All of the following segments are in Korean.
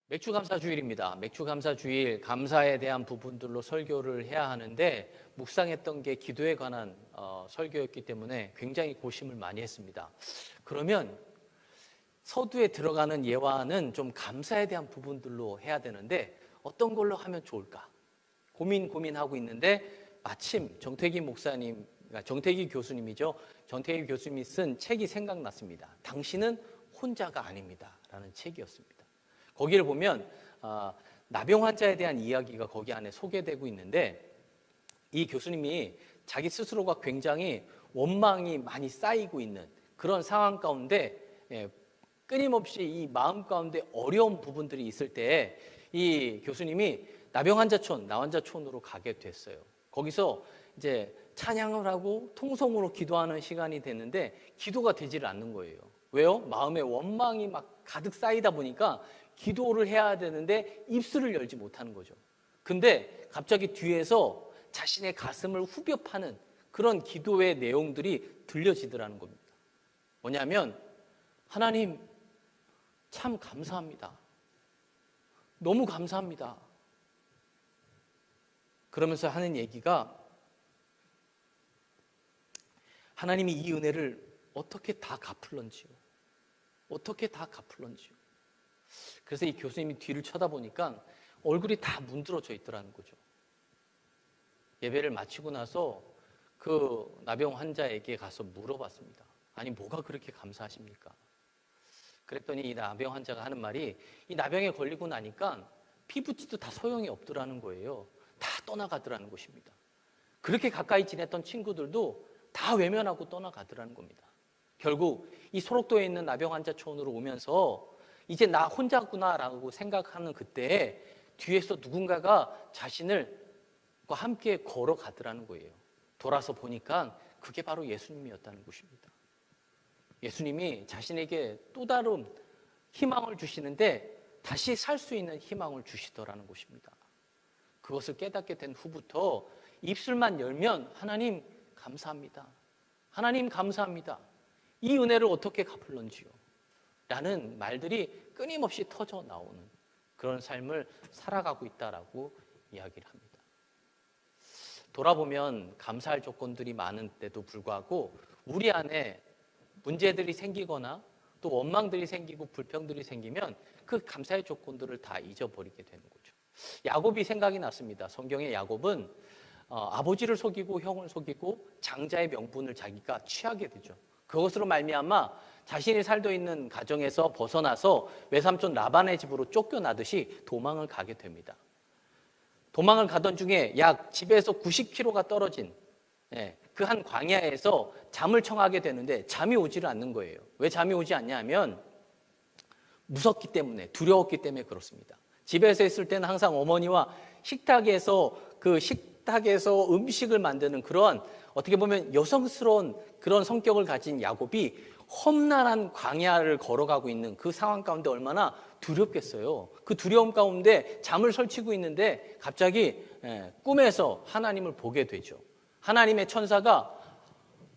맥주감사주일입니다. 맥주감사주일 감사에 대한 부분들로 설교를 해야 하는데 묵상했던 게 기도에 관한 설교였기 때문에 굉장히 고심을 많이 했습니다. 그러면 서두에 들어가는 예화는 좀 감사에 대한 부분들로 해야 되는데 어떤 걸로 하면 좋을까 고민하고 있는데 마침 정태기 목사님, 정태기 교수님이죠. 정태기 교수님이 쓴 책이 생각났습니다. 당신은 혼자가 아닙니다 라는 책이었습니다. 거기를 보면 나병 환자에 대한 이야기가 거기 안에 소개되고 있는데 이 교수님이 자기 스스로가 굉장히 원망이 많이 쌓이고 있는 그런 상황 가운데 끊임없이 이 마음 가운데 어려운 부분들이 있을 때 이 교수님이 나병 환자촌, 나환자촌으로 가게 됐어요. 거기서 이제 찬양을 하고 통성으로 기도하는 시간이 됐는데 기도가 되지를 않는 거예요. 왜요? 마음에 원망이 막 가득 쌓이다 보니까 기도를 해야 되는데 입술을 열지 못하는 거죠. 근데 갑자기 뒤에서 자신의 가슴을 후벼 파는 그런 기도의 내용들이 들려지더라는 겁니다. 뭐냐면 하나님 참 감사합니다. 너무 감사합니다. 그러면서 하는 얘기가 하나님이 이 은혜를 어떻게 다 갚을런지요. 어떻게 다 갚을런지요. 그래서 이 교수님이 뒤를 쳐다보니까 얼굴이 다 문드러져 있더라는 거죠. 예배를 마치고 나서 그 나병 환자에게 가서 물어봤습니다. 아니 뭐가 그렇게 감사하십니까? 그랬더니 이 나병 환자가 하는 말이 이 나병에 걸리고 나니까 피부치도 다 소용이 없더라는 거예요. 다 떠나가더라는 것입니다. 그렇게 가까이 지냈던 친구들도 다 외면하고 떠나가더라는 겁니다. 결국 이 소록도에 있는 나병 환자촌으로 오면서 이제 나 혼자구나라고 생각하는 그때 뒤에서 누군가가 자신을 함께 걸어가더라는 거예요. 돌아서 보니까 그게 바로 예수님이었다는 것입니다. 예수님이 자신에게 또 다른 희망을 주시는데 다시 살 수 있는 희망을 주시더라는 것입니다. 그것을 깨닫게 된 후부터 입술만 열면 하나님 감사합니다. 하나님 감사합니다. 이 은혜를 어떻게 갚을런지요. 라는 말들이 끊임없이 터져 나오는 그런 삶을 살아가고 있다라고 이야기를 합니다. 돌아보면 감사할 조건들이 많은데도 불구하고 우리 안에 문제들이 생기거나 또 원망들이 생기고 불평들이 생기면 그 감사의 조건들을 다 잊어버리게 되는 거죠. 야곱이 생각이 났습니다. 성경의 야곱은 아버지를 속이고 형을 속이고 장자의 명분을 자기가 취하게 되죠. 그것으로 말미암아 자신이 살고 있는 가정에서 벗어나서 외삼촌 라반의 집으로 쫓겨나듯이 도망을 가게 됩니다. 도망을 가던 중에 약 집에서 90km가 떨어진 그 한 광야에서 잠을 청하게 되는데 잠이 오지를 않는 거예요. 왜 잠이 오지 않냐 하면 무섭기 때문에, 두려웠기 때문에 그렇습니다. 집에서 있을 때는 항상 어머니와 식탁에서 음식을 만드는 그런 어떻게 보면 여성스러운 그런 성격을 가진 야곱이 험난한 광야를 걸어가고 있는 그 상황 가운데 얼마나 두렵겠어요. 그 두려움 가운데 잠을 설치고 있는데 갑자기 꿈에서 하나님을 보게 되죠. 하나님의 천사가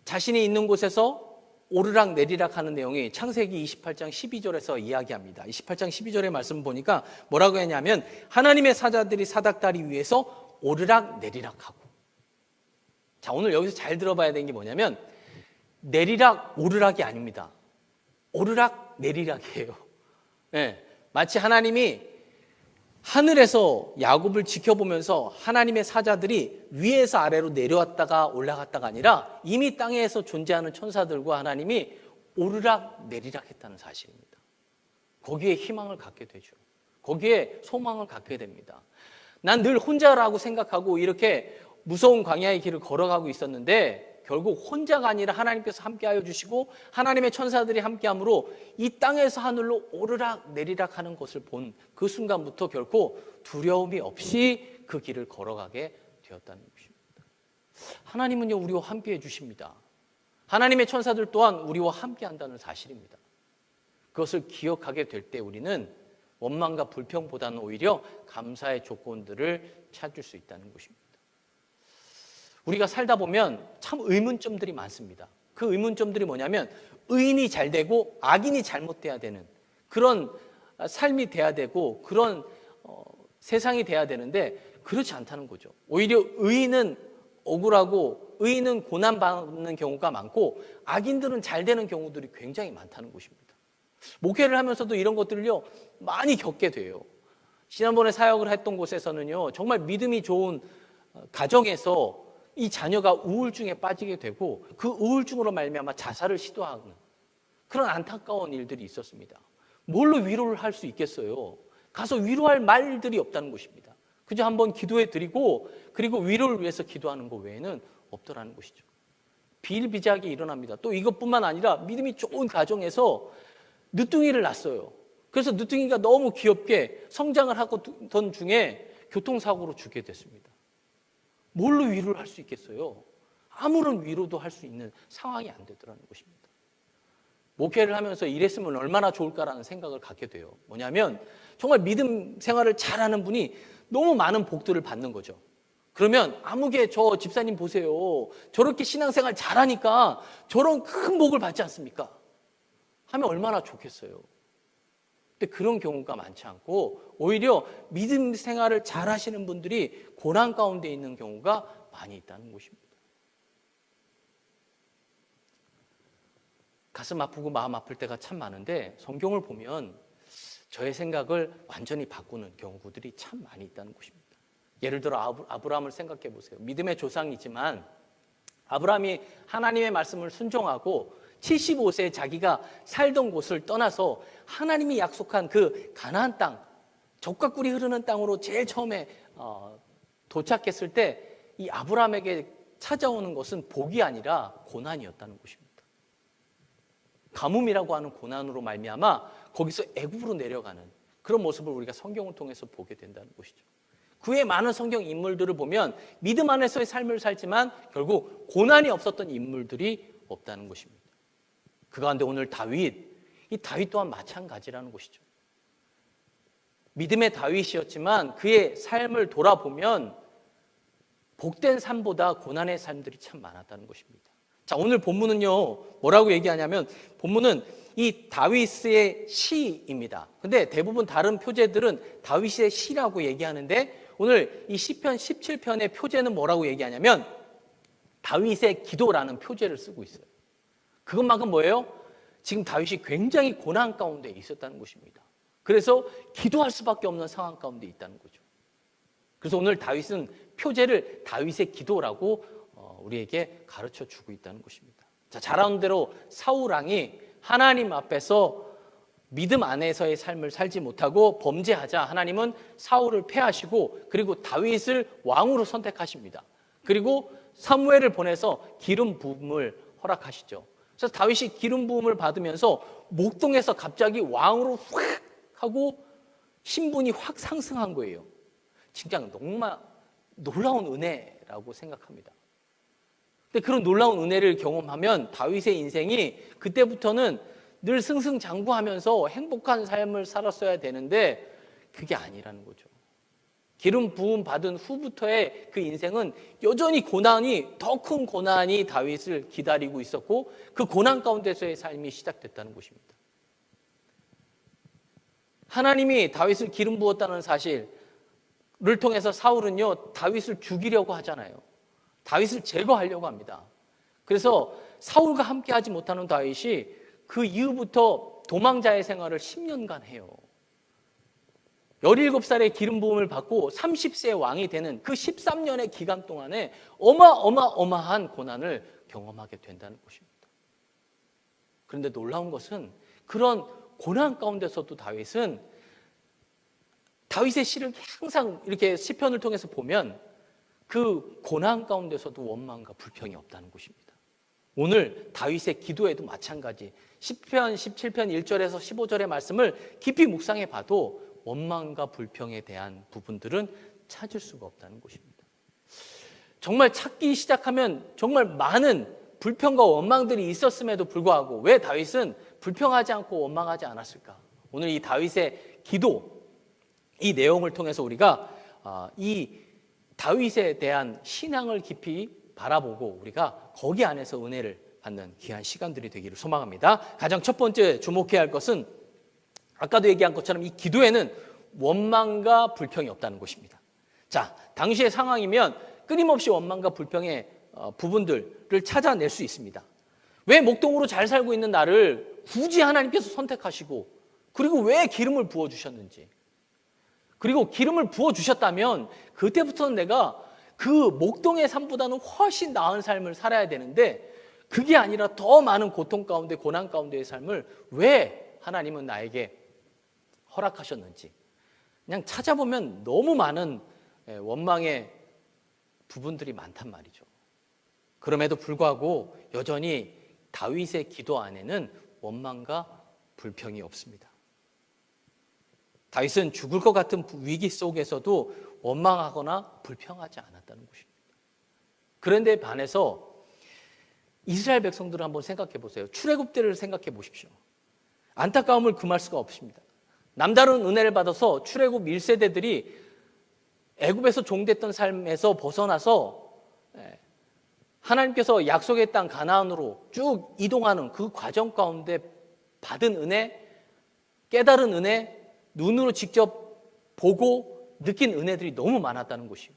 자신이 있는 곳에서 오르락 내리락 하는 내용이 창세기 28장 12절에서 이야기합니다. 28장 12절의 말씀 보니까 뭐라고 했냐면 하나님의 사자들이 사닥다리 위에서 오르락 내리락 하고. 자, 오늘 여기서 잘 들어봐야 되는 게 뭐냐면 내리락 오르락이 아닙니다. 오르락 내리락이에요. 마치 하나님이 하늘에서 야곱을 지켜보면서 하나님의 사자들이 위에서 아래로 내려왔다가 올라갔다가 아니라 이미 땅에서 존재하는 천사들과 하나님이 오르락 내리락 했다는 사실입니다. 거기에 희망을 갖게 되죠. 거기에 소망을 갖게 됩니다. 난 늘 혼자라고 생각하고 이렇게 무서운 광야의 길을 걸어가고 있었는데 결국 혼자가 아니라 하나님께서 함께하여 주시고 하나님의 천사들이 함께함으로 이 땅에서 하늘로 오르락 내리락 하는 것을 본 그 순간부터 결코 두려움이 없이 그 길을 걸어가게 되었다는 것입니다. 하나님은요 우리와 함께해 주십니다. 하나님의 천사들 또한 우리와 함께한다는 사실입니다. 그것을 기억하게 될 때 우리는 원망과 불평보다는 오히려 감사의 조건들을 찾을 수 있다는 것입니다. 우리가 살다 보면 참 의문점들이 많습니다. 그 의문점들이 뭐냐면 의인이 잘 되고 악인이 잘못돼야 되는 그런 삶이 돼야 되고 그런 세상이 돼야 되는데 그렇지 않다는 거죠. 오히려 의인은 억울하고 의인은 고난받는 경우가 많고 악인들은 잘 되는 경우들이 굉장히 많다는 것입니다. 목회를 하면서도 이런 것들을요 많이 겪게 돼요. 지난번에 사역을 했던 곳에서는요 정말 믿음이 좋은 가정에서 이 자녀가 우울증에 빠지게 되고 그 우울증으로 말미암아 자살을 시도하는 그런 안타까운 일들이 있었습니다. 뭘로 위로를 할 수 있겠어요? 가서 위로할 말들이 없다는 것입니다. 그저 한번 기도해 드리고 그리고 위로를 위해서 기도하는 것 외에는 없더라는 것이죠. 비일비재하게 일어납니다. 또 이것뿐만 아니라 믿음이 좋은 가정에서 늦둥이를 낳았어요. 그래서 늦둥이가 너무 귀엽게 성장을 하던 중에 교통사고로 죽게 됐습니다. 뭘로 위로를 할 수 있겠어요? 아무런 위로도 할 수 있는 상황이 안 되더라는 것입니다. 목회를 하면서 이랬으면 얼마나 좋을까라는 생각을 갖게 돼요. 뭐냐면 정말 믿음 생활을 잘하는 분이 너무 많은 복들을 받는 거죠. 그러면 아무개 저 집사님 보세요. 저렇게 신앙생활 잘하니까 저런 큰 복을 받지 않습니까? 하면 얼마나 좋겠어요. 근데 그런 경우가 많지 않고 오히려 믿음 생활을 잘하시는 분들이 고난 가운데 있는 경우가 많이 있다는 것입니다. 가슴 아프고 마음 아플 때가 참 많은데 성경을 보면 저의 생각을 완전히 바꾸는 경우들이 참 많이 있다는 것입니다. 예를 들어 아브라함을 생각해 보세요. 믿음의 조상이지만 아브라함이 하나님의 말씀을 순종하고 75세에 자기가 살던 곳을 떠나서 하나님이 약속한 그 가나안 땅, 젖과 꿀이 흐르는 땅으로 제일 처음에 도착했을 때 이 아브라함에게 찾아오는 것은 복이 아니라 고난이었다는 것입니다. 가뭄이라고 하는 고난으로 말미암아 거기서 애굽으로 내려가는 그런 모습을 우리가 성경을 통해서 보게 된다는 것이죠. 그 외 많은 성경 인물들을 보면 믿음 안에서의 삶을 살지만 결국 고난이 없었던 인물들이 없다는 것입니다. 그 가운데 오늘 이 다윗 또한 마찬가지라는 것이죠. 믿음의 다윗이었지만 그의 삶을 돌아보면 복된 삶보다 고난의 삶들이 참 많았다는 것입니다. 자, 오늘 본문은요 뭐라고 얘기하냐면 본문은 이 다윗의 시입니다. 근데 대부분 다른 표제들은 다윗의 시라고 얘기하는데 오늘 이 시편 17편의 표제는 뭐라고 얘기하냐면 다윗의 기도라는 표제를 쓰고 있어요. 그것만큼 뭐예요? 지금 다윗이 굉장히 고난 가운데 있었다는 것입니다. 그래서 기도할 수밖에 없는 상황 가운데 있다는 거죠. 그래서 오늘 다윗은 표제를 다윗의 기도라고 우리에게 가르쳐 주고 있다는 것입니다. 자, 잘 아는 대로 사울 왕이 하나님 앞에서 믿음 안에서의 삶을 살지 못하고 범죄하자 하나님은 사울을 패하시고 그리고 다윗을 왕으로 선택하십니다. 그리고 사무엘을 보내서 기름 부음을 허락하시죠. 그래서 다윗이 기름 부음을 받으면서 목동에서 갑자기 왕으로 확 하고 신분이 확 상승한 거예요. 진짜 정말 놀라운 은혜라고 생각합니다. 근데 그런 놀라운 은혜를 경험하면 다윗의 인생이 그때부터는 늘 승승장구하면서 행복한 삶을 살았어야 되는데 그게 아니라는 거죠. 기름 부음 받은 후부터의 그 인생은 여전히 더 큰 고난이 다윗을 기다리고 있었고 그 고난 가운데서의 삶이 시작됐다는 것입니다. 하나님이 다윗을 기름 부었다는 사실을 통해서 사울은요 다윗을 죽이려고 하잖아요. 다윗을 제거하려고 합니다. 그래서 사울과 함께 하지 못하는 다윗이 그 이후부터 도망자의 생활을 10년간 해요. 17살에 기름 부음을 받고 30세의 왕이 되는 그 13년의 기간 동안에 어마어마한 고난을 경험하게 된다는 것입니다. 그런데 놀라운 것은 그런 고난 가운데서도 다윗의 시를 항상 이렇게 시편을 통해서 보면 그 고난 가운데서도 원망과 불평이 없다는 것입니다. 오늘 다윗의 기도에도 마찬가지 시편 17편 1절에서 15절의 말씀을 깊이 묵상해 봐도 원망과 불평에 대한 부분들은 찾을 수가 없다는 것입니다. 정말 찾기 시작하면 정말 많은 불평과 원망들이 있었음에도 불구하고 왜 다윗은 불평하지 않고 원망하지 않았을까? 오늘 이 다윗의 기도, 이 내용을 통해서 우리가 이 다윗에 대한 신앙을 깊이 바라보고 우리가 거기 안에서 은혜를 받는 귀한 시간들이 되기를 소망합니다. 가장 첫 번째 주목해야 할 것은 아까도 얘기한 것처럼 이 기도에는 원망과 불평이 없다는 것입니다. 자, 당시의 상황이면 끊임없이 원망과 불평의 부분들을 찾아낼 수 있습니다. 왜 목동으로 잘 살고 있는 나를 굳이 하나님께서 선택하시고, 그리고 왜 기름을 부어주셨는지, 그리고 기름을 부어주셨다면 그때부터는 내가 그 목동의 삶보다는 훨씬 나은 삶을 살아야 되는데, 그게 아니라 더 많은 고통 가운데, 고난 가운데의 삶을 왜 하나님은 나에게 허락하셨는지 그냥 찾아보면 너무 많은 원망의 부분들이 많단 말이죠. 그럼에도 불구하고 여전히 다윗의 기도 안에는 원망과 불평이 없습니다. 다윗은 죽을 것 같은 위기 속에서도 원망하거나 불평하지 않았다는 것입니다. 그런데 반해서 이스라엘 백성들을 한번 생각해 보세요. 출애굽 때를 생각해 보십시오. 안타까움을 금할 수가 없습니다. 남다른 은혜를 받아서 출애굽 1세대들이 애굽에서 종됐던 삶에서 벗어나서 하나님께서 약속의 땅 가나안으로 쭉 이동하는 그 과정 가운데 받은 은혜, 깨달은 은혜, 눈으로 직접 보고 느낀 은혜들이 너무 많았다는 것이에요.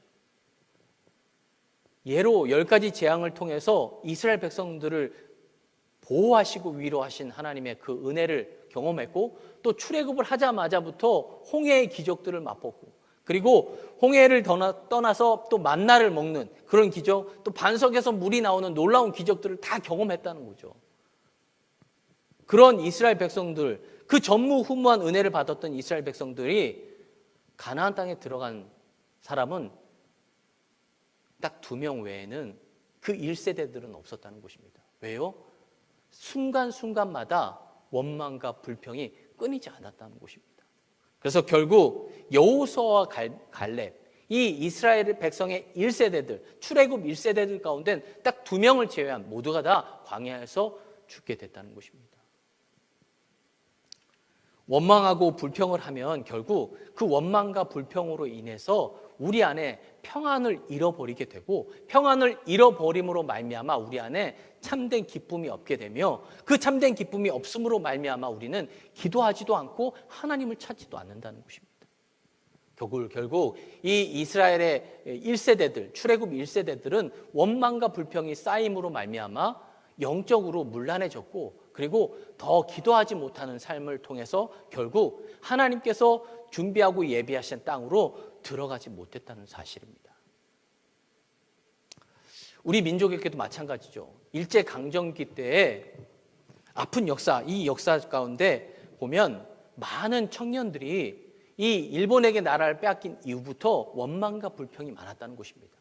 예로 10가지 재앙을 통해서 이스라엘 백성들을 보호하시고 위로하신 하나님의 그 은혜를 경험했고, 또 출애굽을 하자마자부터 홍해의 기적들을 맛보고, 그리고 홍해를 떠나서 또 만나를 먹는 그런 기적, 또 반석에서 물이 나오는 놀라운 기적들을 다 경험했다는 거죠. 그런 이스라엘 백성들, 그 전무후무한 은혜를 받았던 이스라엘 백성들이 가나안 땅에 들어간 사람은 딱 2명 외에는 그 1세대들은 없었다는 것입니다. 왜요? 순간순간마다 원망과 불평이 끊이지 않았다는 것입니다. 그래서 결국 여호수아와 갈렙, 이 이스라엘 백성의 1세대들, 출애굽 1세대들 가운데 딱 2명을 제외한 모두가 다 광야에서 죽게 됐다는 것입니다. 원망하고 불평을 하면 결국 그 원망과 불평으로 인해서 우리 안에 평안을 잃어버리게 되고, 평안을 잃어버림으로 말미암아 우리 안에 참된 기쁨이 없게 되며, 그 참된 기쁨이 없음으로 말미암아 우리는 기도하지도 않고 하나님을 찾지도 않는다는 것입니다. 결국 이 이스라엘의 1세대들, 출애굽 1세대들은 원망과 불평이 쌓임으로 말미암아 영적으로 문란해졌고, 그리고 더 기도하지 못하는 삶을 통해서 결국 하나님께서 준비하고 예비하신 땅으로 들어가지 못했다는 사실입니다. 우리 민족에게도 마찬가지죠. 일제강점기 때의 아픈 역사, 이 역사 가운데 보면 많은 청년들이 이 일본에게 나라를 빼앗긴 이후부터 원망과 불평이 많았다는 것입니다.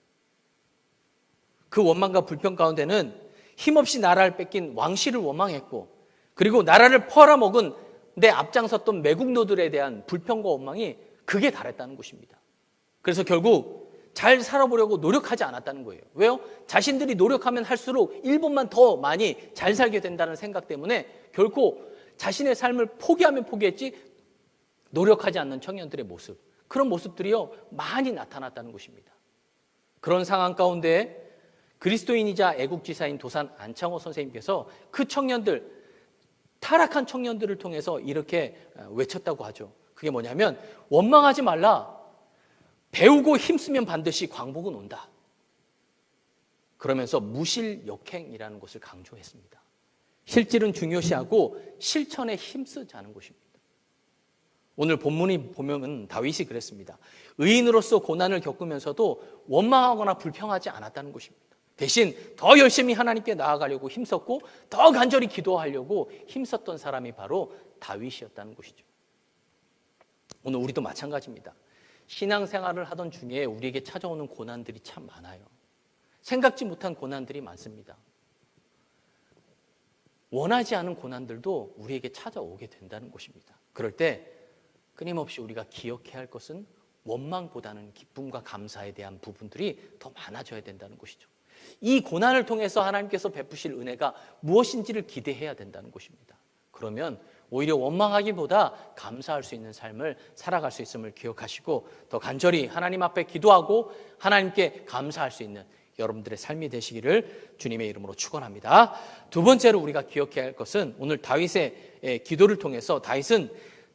그 원망과 불평 가운데는 힘없이 나라를 뺏긴 왕실을 원망했고, 그리고 나라를 팔아먹은 데 앞장섰던 매국노들에 대한 불평과 원망이 극에 달했다는 것입니다. 그래서 결국 잘 살아보려고 노력하지 않았다는 거예요. 왜요? 자신들이 노력하면 할수록 일본만 더 많이 잘 살게 된다는 생각 때문에 결코 자신의 삶을 포기하면 포기했지 노력하지 않는 청년들의 모습, 그런 모습들이요 많이 나타났다는 것입니다. 그런 상황 가운데 그리스도인이자 애국지사인 도산 안창호 선생님께서 그 청년들, 타락한 청년들을 통해서 이렇게 외쳤다고 하죠. 그게 뭐냐면, 원망하지 말라. 배우고 힘쓰면 반드시 광복은 온다. 그러면서 무실역행이라는 것을 강조했습니다. 실질은 중요시하고 실천에 힘쓰자는 것입니다. 오늘 본문이 보면 다윗이 그랬습니다. 의인으로서 고난을 겪으면서도 원망하거나 불평하지 않았다는 것입니다. 대신 더 열심히 하나님께 나아가려고 힘썼고, 더 간절히 기도하려고 힘썼던 사람이 바로 다윗이었다는 것이죠. 오늘 우리도 마찬가지입니다. 신앙생활을 하던 중에 우리에게 찾아오는 고난들이 참 많아요. 생각지 못한 고난들이 많습니다. 원하지 않은 고난들도 우리에게 찾아오게 된다는 것입니다. 그럴 때 끊임없이 우리가 기억해야 할 것은 원망보다는 기쁨과 감사에 대한 부분들이 더 많아져야 된다는 것이죠. 이 고난을 통해서 하나님께서 베푸실 은혜가 무엇인지를 기대해야 된다는 것입니다. 그러면 오히려 원망하기보다 감사할 수 있는 삶을 살아갈 수 있음을 기억하시고, 더 간절히 하나님 앞에 기도하고 하나님께 감사할 수 있는 여러분들의 삶이 되시기를 주님의 이름으로 축원합니다. 두 번째로 우리가 기억해야 할 것은, 오늘 다윗의 기도를 통해서 다윗은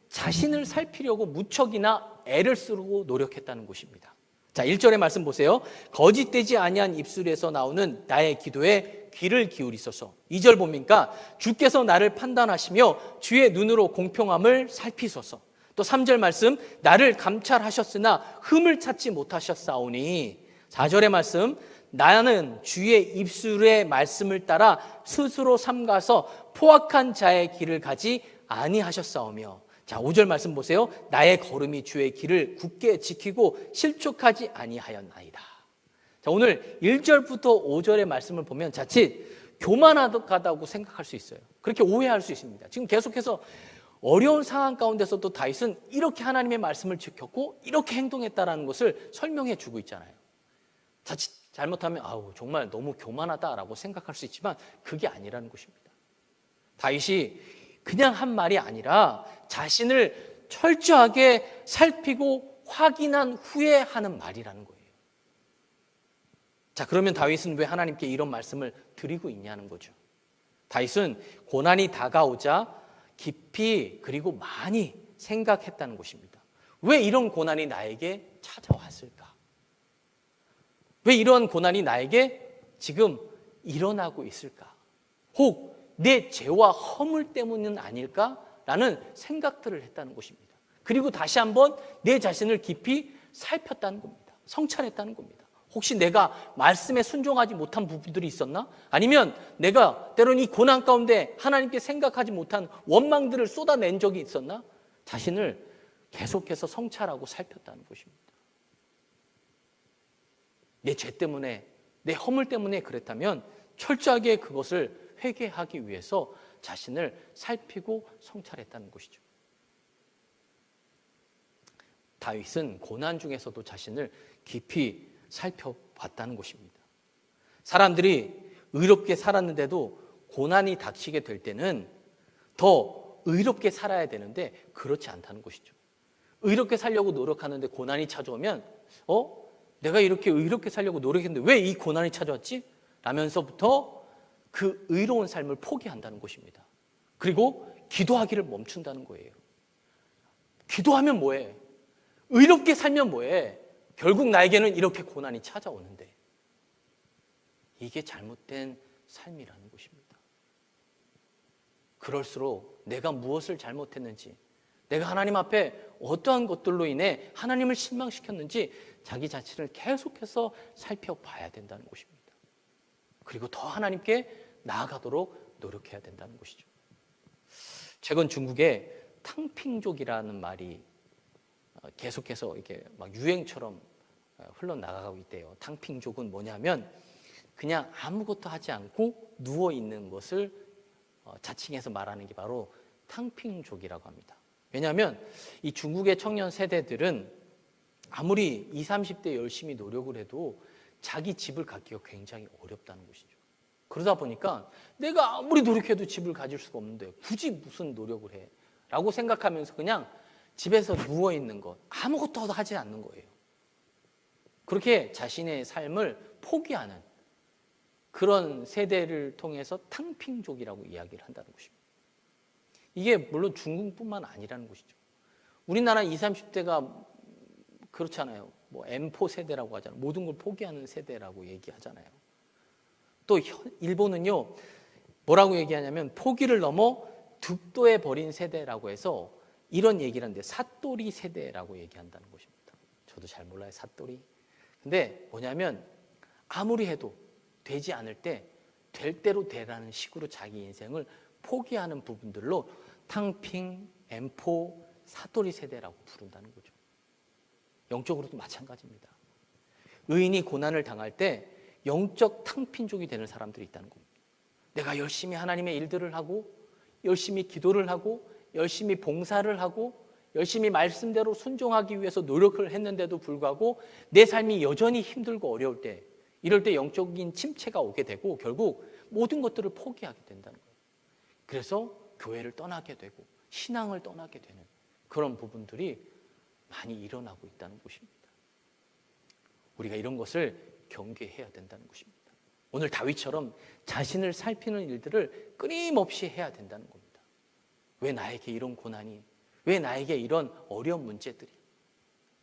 자신을 살피려고 무척이나 애를 쓰고 노력했다는 것입니다. 자, 1절의 말씀 보세요. 거짓되지 아니한 입술에서 나오는 나의 기도에 귀를 기울이소서. 2절 봅니까? 주께서 나를 판단하시며 주의 눈으로 공평함을 살피소서. 또 3절 말씀, 나를 감찰하셨으나 흠을 찾지 못하셨사오니. 4절의 말씀, 나는 주의 입술의 말씀을 따라 스스로 삼가서 포악한 자의 길을 가지 아니하셨사오며. 자, 5절 말씀 보세요. 나의 걸음이 주의 길을 굳게 지키고 실족하지 아니하였나이다. 자, 오늘 1절부터 5절의 말씀을 보면 자칫 교만하다고 생각할 수 있어요. 그렇게 오해할 수 있습니다. 지금 계속해서 어려운 상황 가운데서도 다윗은 이렇게 하나님의 말씀을 지켰고 이렇게 행동했다라는 것을 설명해 주고 있잖아요. 자칫 잘못하면 정말 너무 교만하다라고 생각할 수 있지만 그게 아니라는 것입니다. 다윗이 그냥 한 말이 아니라 자신을 철저하게 살피고 확인한 후에 하는 말이라는 거예요. 자, 그러면 다윗은 왜 하나님께 이런 말씀을 드리고 있냐는 거죠. 다윗은 고난이 다가오자 깊이 그리고 많이 생각했다는 것입니다. 왜 이런 고난이 나에게 찾아왔을까? 왜 이런 고난이 나에게 지금 일어나고 있을까? 혹 내 죄와 허물 때문은 아닐까라는 생각들을 했다는 것입니다. 그리고 다시 한번 내 자신을 깊이 살폈다는 겁니다. 성찰했다는 겁니다. 혹시 내가 말씀에 순종하지 못한 부분들이 있었나? 아니면 내가 때로는 이 고난 가운데 하나님께 생각하지 못한 원망들을 쏟아낸 적이 있었나? 자신을 계속해서 성찰하고 살폈다는 것입니다. 내 죄 때문에, 내 허물 때문에 그랬다면 철저하게 그것을 회개하기 위해서 자신을 살피고 성찰했다는 것이죠. 다윗은 고난 중에서도 자신을 깊이 살펴봤다는 것입니다. 사람들이 의롭게 살았는데도 고난이 닥치게 될 때는 더 의롭게 살아야 되는데 그렇지 않다는 것이죠. 의롭게 살려고 노력하는데 고난이 찾아오면 내가 이렇게 의롭게 살려고 노력했는데 왜 이 고난이 찾아왔지? 라면서부터 그 의로운 삶을 포기한다는 것입니다. 그리고 기도하기를 멈춘다는 거예요. 기도하면 뭐해? 의롭게 살면 뭐해? 결국 나에게는 이렇게 고난이 찾아오는데 이게 잘못된 삶이라는 것입니다. 그럴수록 내가 무엇을 잘못했는지, 내가 하나님 앞에 어떠한 것들로 인해 하나님을 실망시켰는지 자기 자신을 계속해서 살펴봐야 된다는 것입니다. 그리고 더 하나님께 나아가도록 노력해야 된다는 것이죠. 최근 중국에 탕핑족이라는 말이 계속해서 이렇게 막 유행처럼 흘러나가고 있대요. 탕핑족은 뭐냐면 그냥 아무것도 하지 않고 누워 있는 것을 자칭해서 말하는 게 바로 탕핑족이라고 합니다. 왜냐하면 이 중국의 청년 세대들은 아무리 20, 30대 열심히 노력을 해도 자기 집을 갖기가 굉장히 어렵다는 것이죠. 그러다 보니까 내가 아무리 노력해도 집을 가질 수가 없는데 굳이 무슨 노력을 해? 라고 생각하면서 그냥 집에서 누워있는 것, 아무것도 하지 않는 거예요. 그렇게 자신의 삶을 포기하는 그런 세대를 통해서 탕핑족이라고 이야기를 한다는 것입니다. 이게 물론 중국뿐만 아니라는 것이죠. 우리나라 20, 30대가 그렇잖아요. 뭐 M4 세대라고 하잖아요. 모든 걸 포기하는 세대라고 얘기하잖아요. 또 일본은요, 뭐라고 얘기하냐면 포기를 넘어 득도해 버린 세대라고 해서 이런 얘기를 하는데 사또리 세대라고 얘기한다는 것입니다. 저도 잘 몰라요, 사또리. 근데 뭐냐면 아무리 해도 되지 않을 때 될 대로 되라는 식으로 자기 인생을 포기하는 부분들로 탕핑, M4, 사또리 세대라고 부른다는 거죠. 영적으로도 마찬가지입니다. 의인이 고난을 당할 때 영적 탕핑족이 되는 사람들이 있다는 겁니다. 내가 열심히 하나님의 일들을 하고 열심히 기도를 하고 열심히 봉사를 하고 열심히 말씀대로 순종하기 위해서 노력을 했는데도 불구하고 내 삶이 여전히 힘들고 어려울 때, 이럴 때 영적인 침체가 오게 되고 결국 모든 것들을 포기하게 된다는 거예요. 그래서 교회를 떠나게 되고 신앙을 떠나게 되는 그런 부분들이 많이 일어나고 있다는 것입니다. 우리가 이런 것을 경계해야 된다는 것입니다. 오늘 다윗처럼 자신을 살피는 일들을 끊임없이 해야 된다는 겁니다. 왜 나에게 이런 고난이, 왜 나에게 이런 어려운 문제들이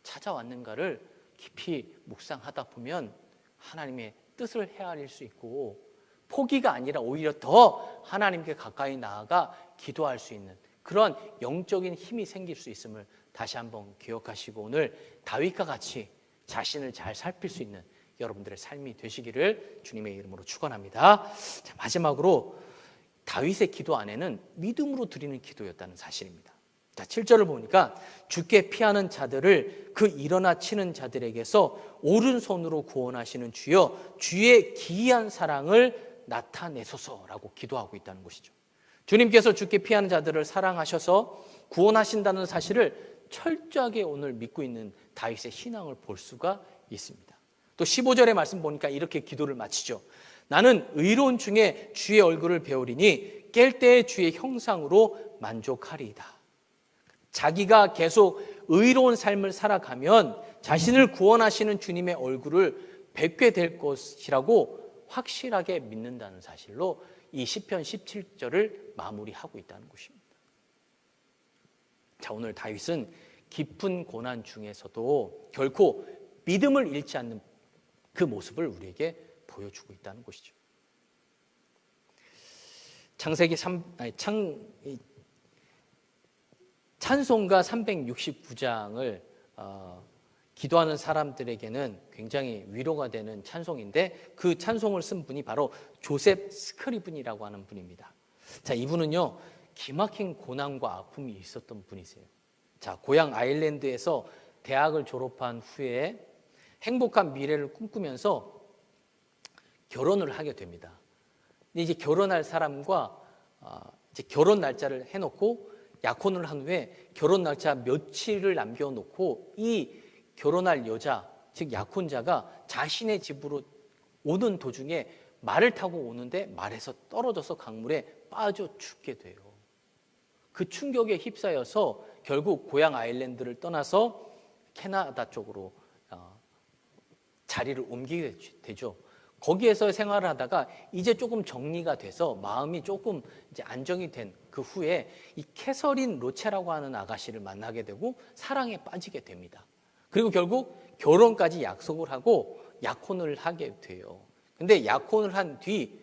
찾아왔는가를 깊이 묵상하다 보면 하나님의 뜻을 헤아릴 수 있고 포기가 아니라 오히려 더 하나님께 가까이 나아가 기도할 수 있는 그런 영적인 힘이 생길 수 있음을 다시 한번 기억하시고 오늘 다윗과 같이 자신을 잘 살필 수 있는 여러분들의 삶이 되시기를 주님의 이름으로 축원합니다. 자, 마지막으로 다윗의 기도 안에는 믿음으로 드리는 기도였다는 사실입니다. 자, 7절을 보니까 주께 피하는 자들을 그 일어나 치는 자들에게서 오른손으로 구원하시는 주여 주의 기이한 사랑을 나타내소서라고 기도하고 있다는 것이죠. 주님께서 주께 피하는 자들을 사랑하셔서 구원하신다는 사실을 철저하게 오늘 믿고 있는 다윗의 신앙을 볼 수가 있습니다. 또 15절의 말씀 보니까 이렇게 기도를 마치죠. 나는 의로운 중에 주의 얼굴을 배우리니 깰 때에 주의 형상으로 만족하리이다. 자기가 계속 의로운 삶을 살아가면 자신을 구원하시는 주님의 얼굴을 뵙게 될 것이라고 확실하게 믿는다는 사실로 이 시편 17절을 마무리하고 있다는 것입니다. 자, 오늘 다윗은 깊은 고난 중에서도 결코 믿음을 잃지 않는 그 모습을 우리에게 보여주고 있다는 것이죠. 찬송가 369장을 기도하는 사람들에게는 굉장히 위로가 되는 찬송인데 그 찬송을 쓴 분이 바로 조셉 스크리븐이라고 하는 분입니다. 자, 이분은요 기막힌 고난과 아픔이 있었던 분이세요. 자, 고향 아일랜드에서 대학을 졸업한 후에 행복한 미래를 꿈꾸면서 결혼을 하게 됩니다. 이제 결혼할 사람과 이제 결혼 날짜를 해놓고 약혼을 한 후에 결혼 날짜 며칠을 남겨놓고 이 결혼할 여자, 즉 약혼자가 자신의 집으로 오는 도중에 말을 타고 오는데 말에서 떨어져서 강물에 빠져 죽게 돼요. 그 충격에 휩싸여서 결국 고향 아일랜드를 떠나서 캐나다 쪽으로 자리를 옮기게 되죠. 거기에서 생활을 하다가 이제 조금 정리가 돼서 마음이 조금 이제 안정이 된 그 후에 이 캐서린 로체라고 하는 아가씨를 만나게 되고 사랑에 빠지게 됩니다. 그리고 결국 결혼까지 약속을 하고 약혼을 하게 돼요. 근데 약혼을 한 뒤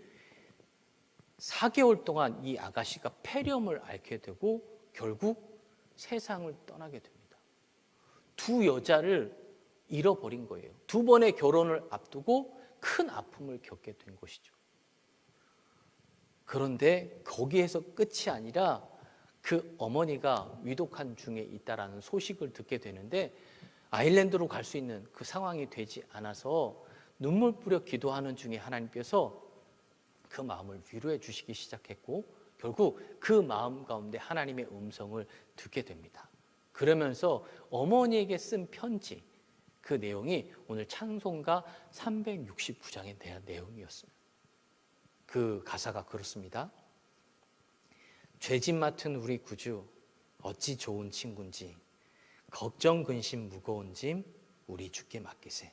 4개월 동안 이 아가씨가 폐렴을 앓게 되고 결국 세상을 떠나게 됩니다. 두 여자를 잃어버린 거예요. 두 번의 결혼을 앞두고 큰 아픔을 겪게 된 것이죠. 그런데 거기에서 끝이 아니라 그 어머니가 위독한 중에 있다라는 소식을 듣게 되는데 아일랜드로 갈 수 있는 그 상황이 되지 않아서 눈물 뿌려 기도하는 중에 하나님께서 그 마음을 위로해 주시기 시작했고 결국 그 마음 가운데 하나님의 음성을 듣게 됩니다. 그러면서 어머니에게 쓴 편지 그 내용이 오늘 찬송가 369장에 대한 내용이었습니다. 그 가사가 그렇습니다. 죄짐 맡은 우리 구주 어찌 좋은 친구인지 걱정 근심 무거운 짐 우리 주께 맡기세.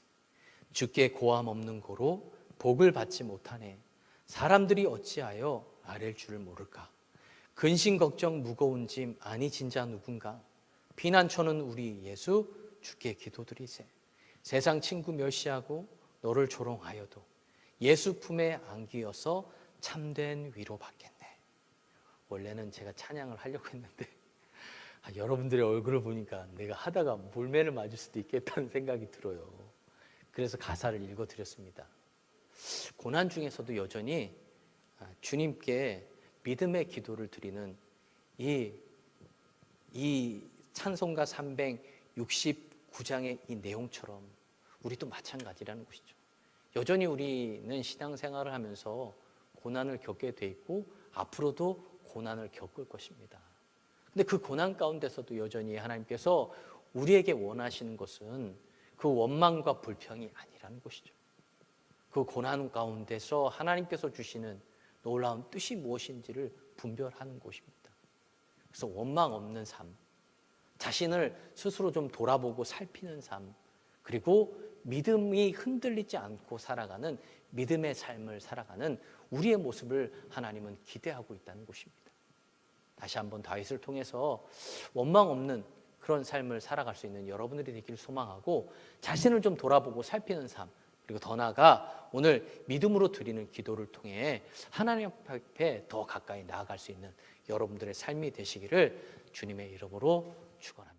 주께 고함 없는 고로 복을 받지 못하네. 사람들이 어찌하여 아랠 줄을 모를까. 근심 걱정 무거운 짐 아니 진짜 누군가. 피난처는 우리 예수 주께 기도드리세. 세상 친구 멸시하고 너를 조롱하여도 예수 품에 안기어서 참된 위로 받겠네. 원래는 제가 찬양을 하려고 했는데 여러분들의 얼굴을 보니까 내가 하다가 몰매를 맞을 수도 있겠다는 생각이 들어요. 그래서 가사를 읽어드렸습니다. 고난 중에서도 여전히 주님께 믿음의 기도를 드리는 이 찬송가 369장의 이 내용처럼 우리도 마찬가지라는 것이죠. 여전히 우리는 신앙생활을 하면서 고난을 겪게 돼 있고 앞으로도 고난을 겪을 것입니다. 근데 그 고난 가운데서도 여전히 하나님께서 우리에게 원하시는 것은 그 원망과 불평이 아니라는 것이죠. 그 고난 가운데서 하나님께서 주시는 놀라운 뜻이 무엇인지를 분별하는 것입니다. 그래서 원망 없는 삶, 자신을 스스로 좀 돌아보고 살피는 삶, 그리고 믿음이 흔들리지 않고 살아가는 믿음의 삶을 살아가는 우리의 모습을 하나님은 기대하고 있다는 것입니다. 다시 한번 다윗을 통해서 원망 없는 그런 삶을 살아갈 수 있는 여러분들이 되기를 소망하고, 자신을 좀 돌아보고 살피는 삶, 그리고 더 나아가 오늘 믿음으로 드리는 기도를 통해 하나님 앞에 더 가까이 나아갈 수 있는 여러분들의 삶이 되시기를 주님의 이름으로 축원합니다.